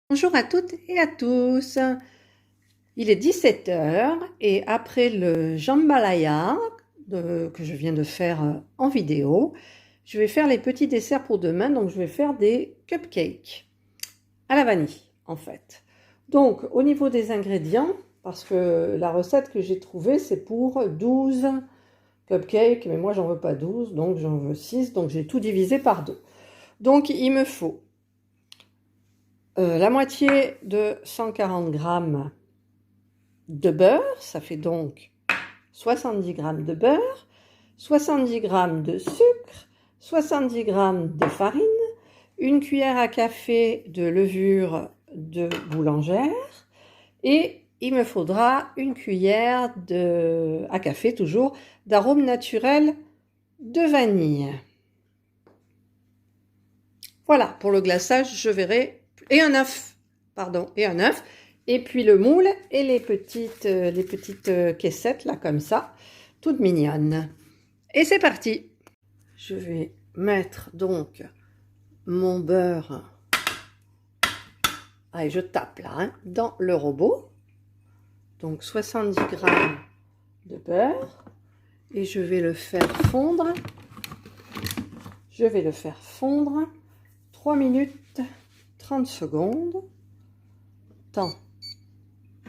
Bonjour à toutes et à tous. Il est 17 h et après le jambalaya que je viens de faire en vidéo, je vais faire les petits desserts pour demain. Donc je vais faire des cupcakes à la vanille en fait. Donc au niveau des ingrédients, parce que la recette que j'ai trouvée c'est pour 12 cupcakes, mais moi j'en veux pas 12, donc j'en veux 6, donc j'ai tout divisé par 2. Donc il me faut la moitié de 140 g de beurre, ça fait donc 70 g de beurre, 70 g de sucre, 70 g de farine, une cuillère à café de levure de boulangère et il me faudra une cuillère à café toujours d'arôme naturel de vanille. Voilà, pour le glaçage, je verrai. Et un œuf, et puis le moule et les petites caissettes, là, comme ça, toutes mignonnes. Et c'est parti. Je vais mettre donc mon beurre, allez, je tape là, hein, dans le robot. Donc 70 g de beurre. Et je vais le faire fondre. 3 minutes 30 secondes. Temps.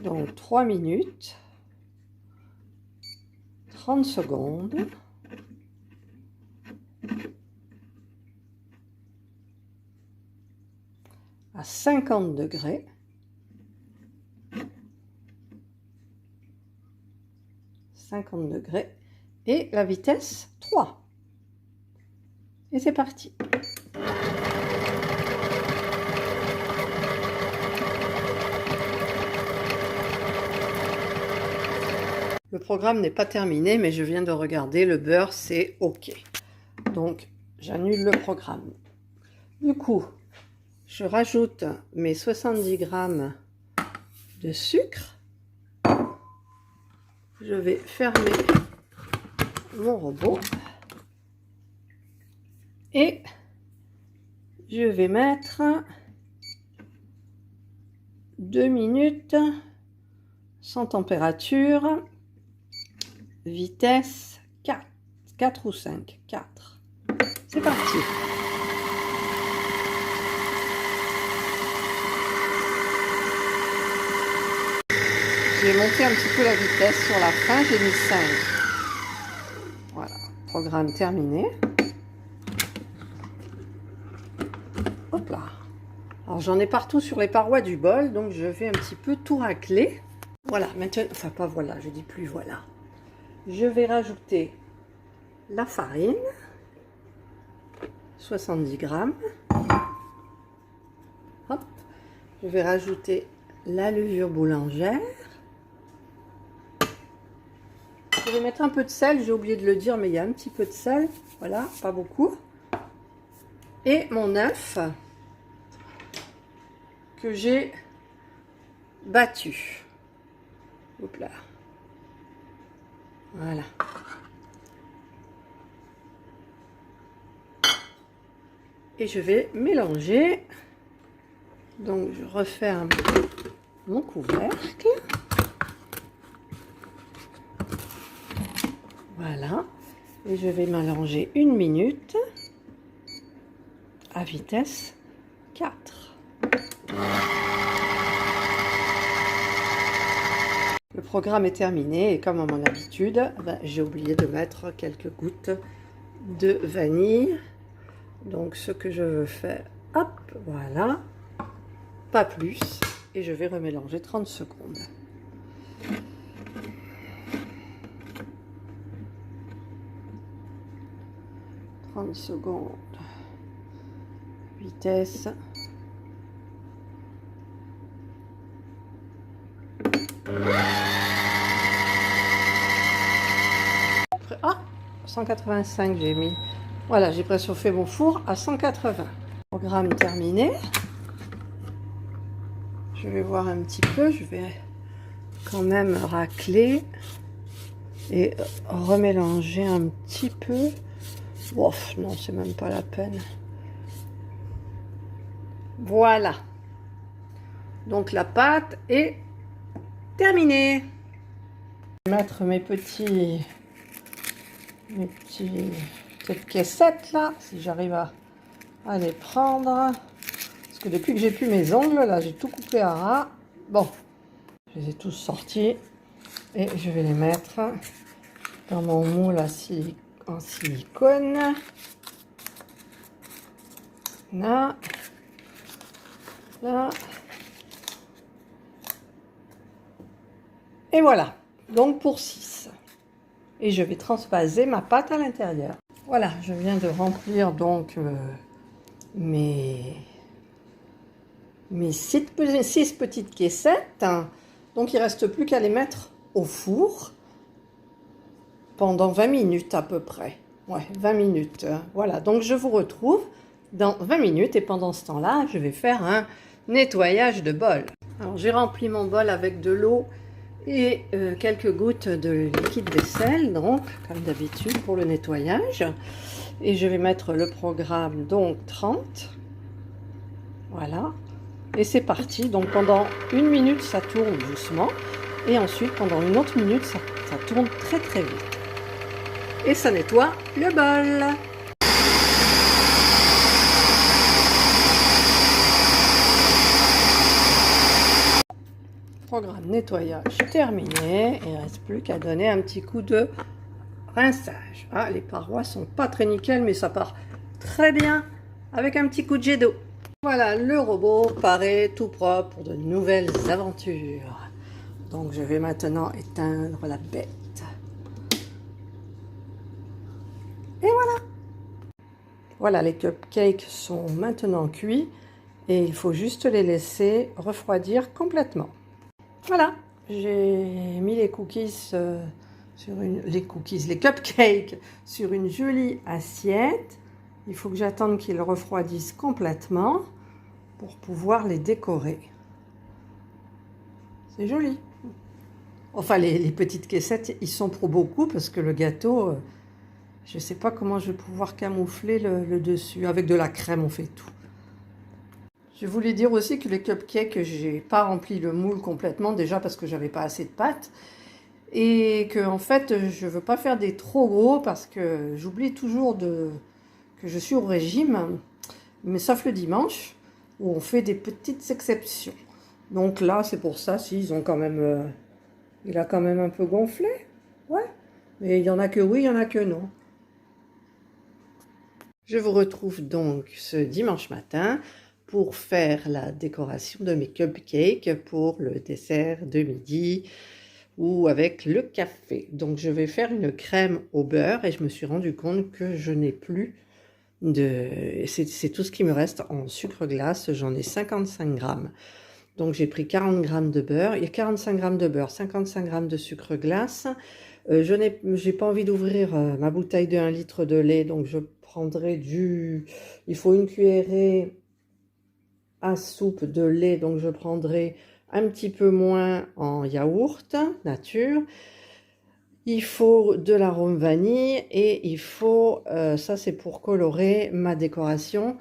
Donc 3 minutes 30 secondes. À 50 degrés. Et la vitesse 3. Et c'est parti. Le programme n'est pas terminé, mais je viens de regarder, le beurre c'est OK. Donc j'annule le programme. Du coup, je rajoute mes 70 g de sucre. Je vais fermer mon robot. Et je vais mettre 2 minutes sans température. Vitesse 4 ou 5, 4. C'est parti. J'ai monté un petit peu la vitesse sur la fin, j'ai mis 5. Voilà, programme terminé. Hop là. Alors j'en ai partout sur les parois du bol, donc je vais un petit peu tout racler. Voilà, maintenant, enfin pas voilà, je dis plus voilà. Je vais rajouter la farine, 70 g. Hop. Je vais rajouter la levure boulangère. Je vais mettre un peu de sel, j'ai oublié de le dire, mais il y a un petit peu de sel. Voilà, pas beaucoup. Et mon œuf que j'ai battu. Hop là. Voilà. Et je vais mélanger. Donc je referme mon couvercle. Voilà. Et je vais mélanger 1 minute à vitesse 4. Le programme est terminé et comme à mon habitude, j'ai oublié de mettre quelques gouttes de vanille. Donc ce que je veux faire, hop, voilà, pas plus, et je vais remélanger 30 secondes. Vitesse. Ah, 185 j'ai mis. Voilà, j'ai préchauffé mon four à 180. Programme terminé. Je vais voir un petit peu, je vais quand même racler et remélanger un petit peu. Ouf, non, c'est même pas la peine. Voilà. Donc la pâte est terminée. Je vais mettre mes petites caissettes là, si j'arrive à les prendre. Parce que depuis que j'ai plus mes ongles, là j'ai tout coupé à ras. Bon, je les ai tous sortis. Et je vais les mettre dans mon moule en silicone. Là. Là. Et voilà. Donc pour 6. Et je vais transvaser ma pâte à l'intérieur. Voilà, je viens de remplir donc mes 6 petites caissettes. Donc il ne reste plus qu'à les mettre au four pendant 20 minutes à peu près. Ouais, 20 minutes. Voilà, donc je vous retrouve dans 20 minutes et pendant ce temps-là, je vais faire un nettoyage de bol. Alors j'ai rempli mon bol avec de l'eau et quelques gouttes de liquide vaisselle, donc comme d'habitude pour le nettoyage. Et je vais mettre le programme donc 30. Voilà. Et c'est parti. Donc pendant 1 minute, ça tourne doucement. Et ensuite, pendant une autre minute, ça tourne très très vite. Et ça nettoie le bol. Programme nettoyage terminé. Il ne reste plus qu'à donner un petit coup de rinçage. Ah, les parois sont pas très nickel, mais ça part très bien avec un petit coup de jet d'eau. Voilà, le robot paraît tout propre pour de nouvelles aventures. Donc je vais maintenant éteindre la bête. Et voilà. Voilà, les cupcakes sont maintenant cuits et il faut juste les laisser refroidir complètement. Voilà, j'ai mis les cookies les cupcakes sur une jolie assiette. Il faut que j'attende qu'ils refroidissent complètement pour pouvoir les décorer. C'est joli. Enfin, les petites caissettes, ils sont pour beaucoup parce que le gâteau, je ne sais pas comment je vais pouvoir camoufler le dessus. Avec de la crème, on fait tout. Je voulais dire aussi que les cupcakes, j'ai pas rempli le moule complètement, déjà parce que j'avais pas assez de pâte. Et que en fait, je veux pas faire des trop gros parce que j'oublie toujours que je suis au régime, mais sauf le dimanche où on fait des petites exceptions. Donc là, c'est pour ça, si ils ont quand même, il a quand même un peu gonflé, ouais. Mais il y en a que oui, il y en a que non. Je vous retrouve donc ce dimanche matin pour faire la décoration de mes cupcakes pour le dessert de midi ou avec le café. Donc je vais faire une crème au beurre et je me suis rendu compte que je n'ai plus c'est tout ce qui me reste en sucre glace. J'en ai 55 grammes. Donc j'ai pris 40 grammes de beurre. Il y a 45 grammes de beurre, 55 grammes de sucre glace. J'ai pas envie d'ouvrir ma bouteille de 1 litre de lait, donc je prendrai il faut une cuillerée à soupe de lait, donc je prendrai un petit peu moins en yaourt nature. Il faut de l'arôme vanille et il faut, ça c'est pour colorer ma décoration,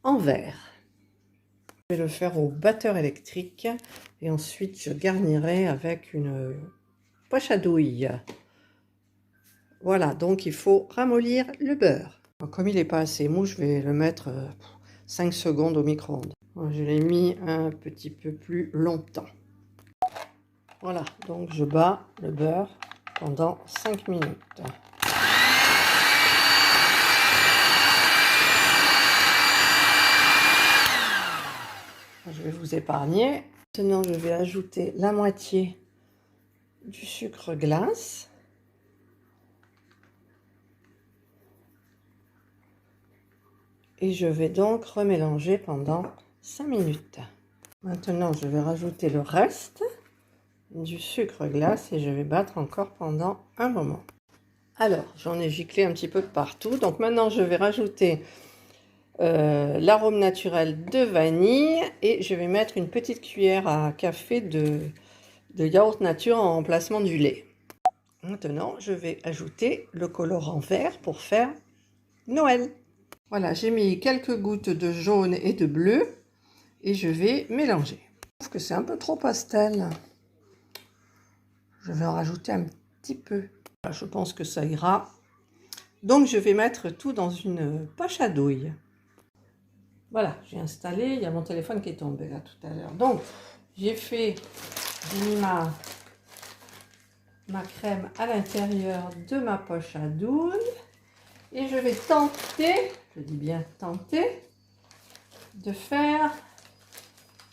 en vert. Je vais le faire au batteur électrique et ensuite je garnirai avec une poche à douille. Voilà, donc il faut ramollir le beurre. Comme il n'est pas assez mou, je vais le mettre 5 secondes au micro-ondes. Je l'ai mis un petit peu plus longtemps. Voilà, donc je bats le beurre pendant 5 minutes. Je vais vous épargner. Maintenant, je vais ajouter la moitié du sucre glace. Et je vais donc remélanger pendant 5 minutes. Maintenant, je vais rajouter le reste du sucre glace et je vais battre encore pendant un moment. Alors, j'en ai giclé un petit peu de partout. Donc maintenant, je vais rajouter l'arôme naturel de vanille et je vais mettre une petite cuillère à café de yaourt nature en remplacement du lait. Maintenant, je vais ajouter le colorant vert pour faire Noël. Voilà, j'ai mis quelques gouttes de jaune et de bleu et je vais mélanger. que c'est un peu trop pastel. Je vais en rajouter un petit peu. Voilà, je pense que ça ira. Donc je vais mettre tout dans une poche à douille. Voilà, j'ai installé. Il y a mon téléphone qui est tombé là tout à l'heure. Donc j'ai mis ma crème à l'intérieur de ma poche à douille. Et je vais tenter, je dis bien tenter, de faire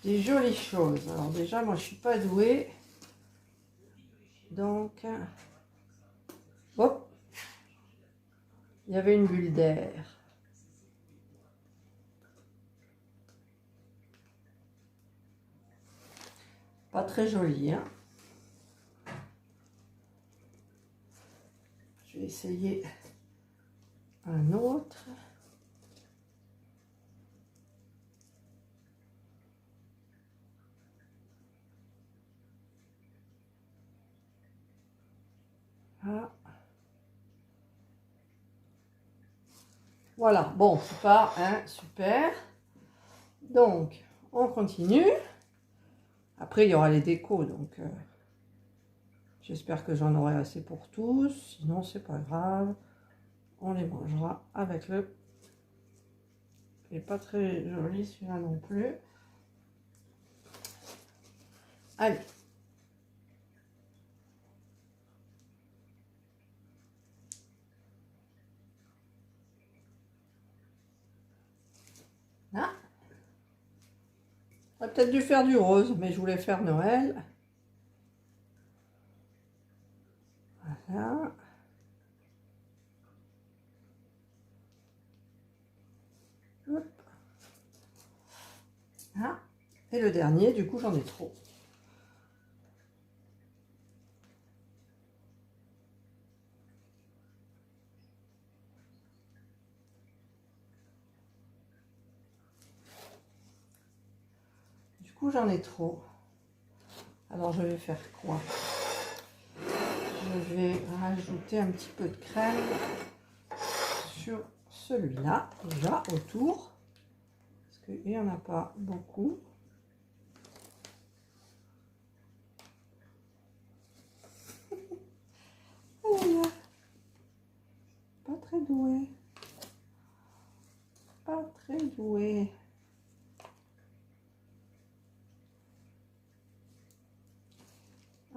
des jolies choses. Alors déjà, moi je suis pas douée. Donc, hop, il y avait une bulle d'air. Pas très jolie, hein. Je vais essayer un autre. Ah. Voilà, bon, c'est pas super. Donc, on continue. Après, il y aura les décos, donc j'espère que j'en aurai assez pour tous. Sinon, c'est pas grave. On les mangera avec le... Il n'est pas très joli celui-là non plus. Allez. Là. J'aurais peut-être dû faire du rose, mais je voulais faire Noël. Voilà. Hop. Là. Et le dernier, du coup, j'en ai trop. Du coup, j'en ai trop. Alors, je vais faire quoi? Je vais rajouter un petit peu de crème sur celui-là, déjà, autour. Parce qu'il n'y en a pas beaucoup. Pas très doué. Pas très doué.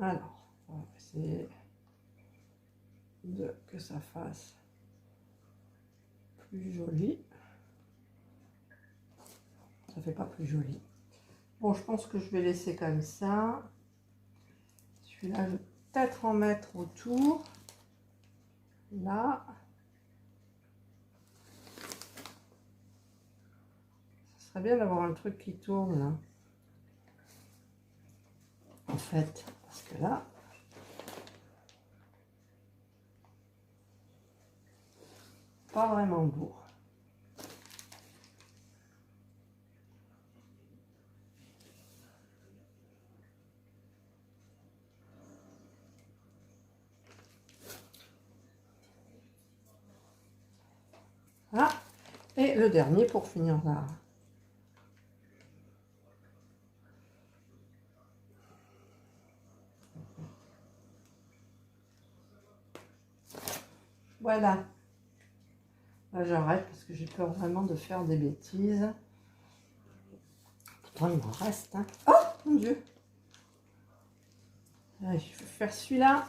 Alors, on va essayer que ça fasse plus joli. Ça fait pas plus joli. Bon, je pense que je vais laisser comme ça. Celui-là, je vais peut-être en mettre autour. Là. Ce serait bien d'avoir un truc qui tourne là. En fait, parce que là, pas vraiment beau. Voilà. Et le dernier pour finir là. Voilà. Là, j'arrête parce que j'ai peur vraiment de faire des bêtises. Pourtant, il m'en reste. Hein. Oh, mon Dieu. Allez, je vais faire celui-là.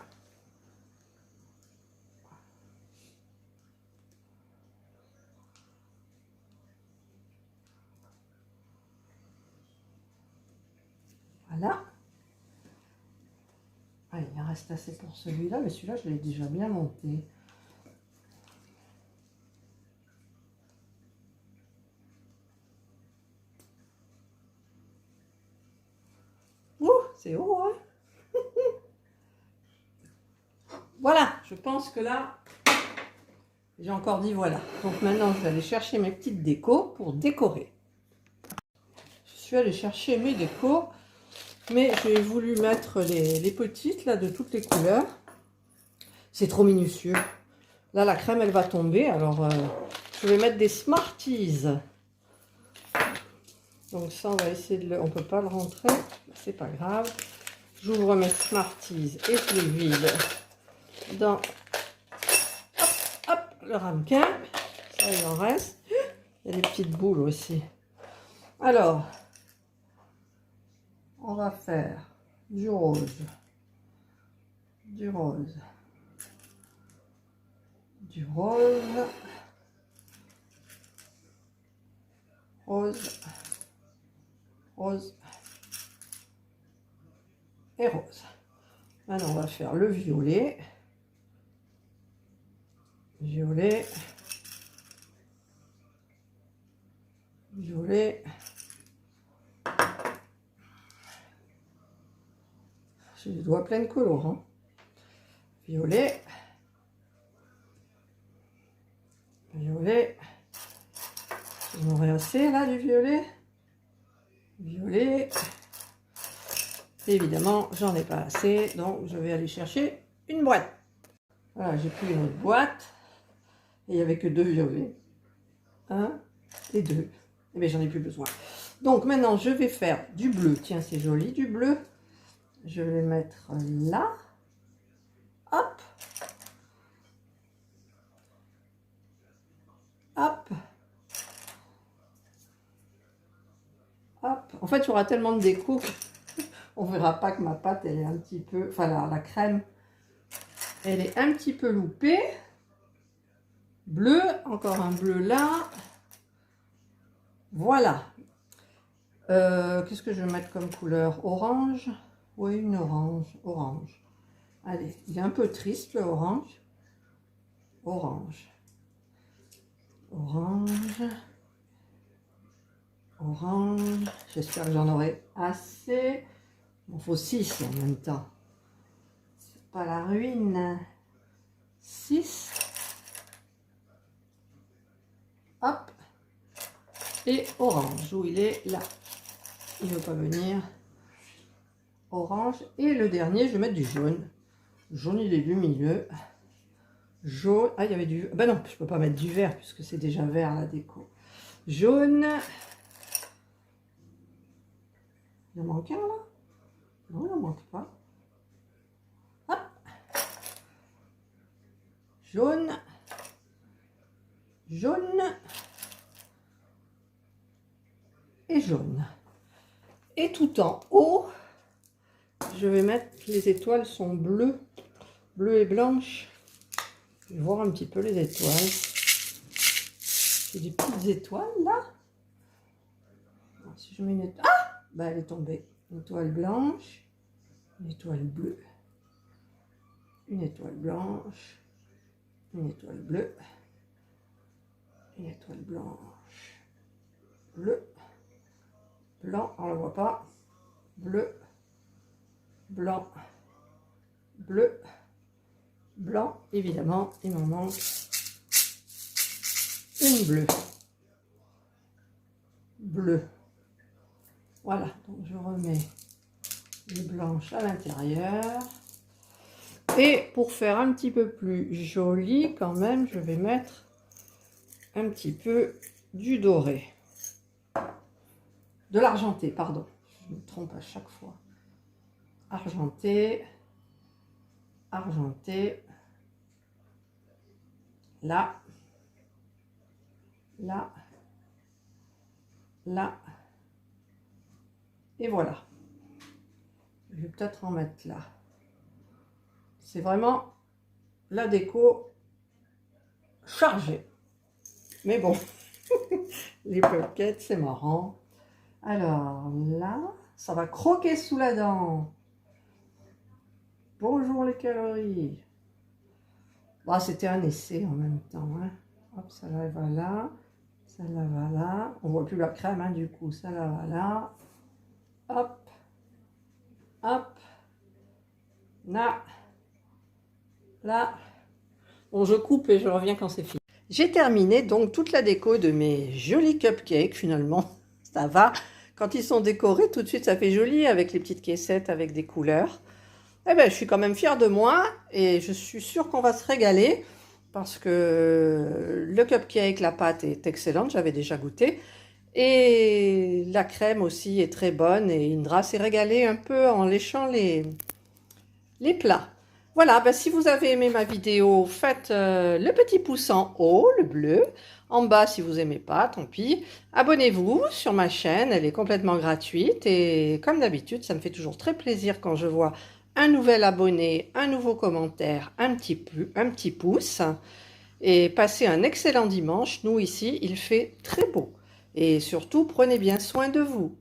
Voilà. Allez, il en reste assez pour celui-là, mais celui-là, je l'ai déjà bien monté. Ouh, c'est haut, hein. Voilà, je pense que là, j'ai encore dit voilà. Donc maintenant, je vais aller chercher mes petites décos pour décorer. Je suis allée chercher mes décos, mais j'ai voulu mettre les petites, là, de toutes les couleurs. C'est trop minutieux. Là, la crème, elle va tomber, alors je vais mettre des Smarties. Donc ça, on va essayer de le... On peut pas le rentrer, c'est pas grave. J'ouvre mes Smarties et je les vide dans hop, le ramequin. Ça, il en reste. Il y a des petites boules aussi. Alors, on va faire du rose, du rose, du rose, rose, rose et rose. Maintenant, on va faire le violet, violet, violet. J'ai les doigts pleins de colorants. Violet, violet. J'en aurai assez là du violet. Violet. Évidemment, j'en ai pas assez, donc je vais aller chercher une boîte. Voilà, j'ai pris une autre boîte. Et il n'y avait que 2 violets. 1 et 2. Eh bien, j'en ai plus besoin. Donc maintenant, je vais faire du bleu. Tiens, c'est joli, du bleu. Je vais mettre là. Hop. Hop. Hop. En fait, il y aura tellement de déco qu'on ne verra pas que ma pâte, elle est un petit peu... Enfin, la crème, elle est un petit peu loupée. Bleu. Encore un bleu là. Voilà. Qu'est-ce que je vais mettre comme couleur? Orange? Oui, une orange. Orange. Allez, il est un peu triste le orange. Orange. Orange. Orange. J'espère que j'en aurai assez. Il m'en faut 6 en même temps. C'est pas la ruine. 6. Hop. Et orange. Où il est? Là. Il ne veut pas venir. Orange. Et le dernier, je vais mettre du jaune. Jaune, il est du milieu. Jaune. Ah, il y avait du... Ben non, je peux pas mettre du vert puisque c'est déjà vert la déco. Jaune. Il en manque un là? Non, il n'en manque pas. Hop. Jaune. Jaune. Et jaune. Et tout en haut, je vais mettre, les étoiles sont bleues, bleues et blanches. Je vais voir un petit peu les étoiles. J'ai des petites étoiles là. Alors, si je mets une étoile, ah, bah elle est tombée. Une étoile blanche, une étoile bleue, une étoile blanche, une étoile bleue, une étoile blanche, bleu, blanc, on ne le voit pas, bleu, blanc, bleu, blanc, évidemment, il m'en manque une bleue, bleu. Voilà, donc je remets les blanches à l'intérieur. Et pour faire un petit peu plus joli, quand même, je vais mettre un petit peu du doré. De l'argenté, pardon. Je me trompe à chaque fois. Argenté. Argenté. Là. Là. Là. Et voilà. Je vais peut-être en mettre là. C'est vraiment la déco chargée. Mais bon, les pockets, c'est marrant. Alors là, ça va croquer sous la dent. Bonjour les calories. Bah, c'était un essai en même temps. Hein. Hop, ça là va là. Ça là va là. On voit plus la crème, hein, du coup. Ça là va là. Hop. Hop. Là. Là. Bon, je coupe et je reviens quand c'est fini. J'ai terminé donc toute la déco de mes jolis cupcakes finalement. Ça va. Quand ils sont décorés, tout de suite ça fait joli avec les petites caissettes avec des couleurs. Eh bien, je suis quand même fière de moi et je suis sûre qu'on va se régaler parce que le cupcake, la pâte est excellente, j'avais déjà goûté. Et la crème aussi est très bonne et Indra s'est régalée un peu en léchant les plats. Voilà, ben si vous avez aimé ma vidéo, faites le petit pouce en haut, le bleu. En bas, si vous n'aimez pas, tant pis. Abonnez-vous sur ma chaîne, elle est complètement gratuite. Et comme d'habitude, ça me fait toujours très plaisir quand je vois un nouvel abonné, un nouveau commentaire, un petit pouce. Et passez un excellent dimanche. Nous, ici, il fait très beau. Et surtout, prenez bien soin de vous.